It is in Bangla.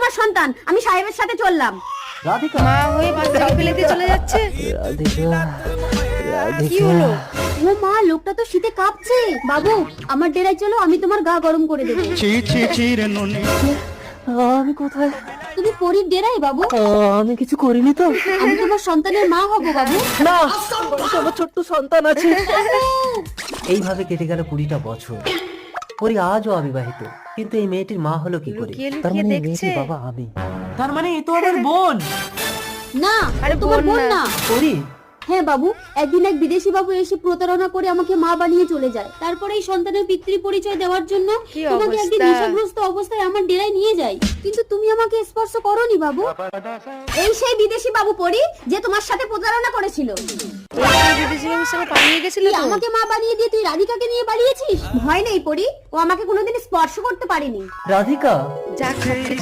তোমার সন্তান, আমি সাহেবের সাথে চললাম। রাধিকা, মা হয়ে বাচ্চাকে ফেলে দিয়ে চলে যাচ্ছে। রাধিকা, কি হলো? ও মা, লোকটা তো শীতে কাঁপছে। বাবু, আমার ডেরায় চলো, আমি তোমার গা গরম করে দেবো। আমি কোথায়? তুমি পরীর ডেরায় বাবু। আমি কিছু করিনি তো। আমি তোমার সন্তানের মা হব বাবু। না, বাড়িতে আমার ছোট্ট সন্তান আছে। এইভাবে কেটে গেল 20টা বছর। পরি আজও অবিবাহিত, কিন্তু এই মেয়েটির মা হলো কি করে? লুকিয়ে তার লুকিয়ে মানে এই দেখছে। মেয়েটির বাবা আমি। তার মানে এ তো আমার বোন। না, আরে তোমার বোন বোন না। না। পরি, হ্যাঁ বাবু, একদিন এক বিদেশি বাবু এসে প্রতারণা করে আমাকে মা বানিয়ে চলে যায়। তারপরে এই সন্তানের পিতৃ পরিচয় দেওয়ার জন্য কি তোমাকে একদিন অবস্থা। নেশাগ্রস্ত অবস্থায় আমার ডেরায় নিয়ে যায়, কিন্তু তুমি আমাকে স্পর্শ করোনি বাবু। এই সেই বিদেশি বাবু পরি যে তোমার সাথে প্রতারণা করেছিল। বিদেশি বাবুর সঙ্গে পালিয়ে গেছিল তুই তো। আমাকে মা বানিয়ে দিয়ে তুই রাধিকাকে নিয়ে পালিয়েছিস। ভয় নেই পরি, ও আমাকে কোনোদিন স্পর্শ করতে পারেনি। রাধিকা, যাক, সবকিছু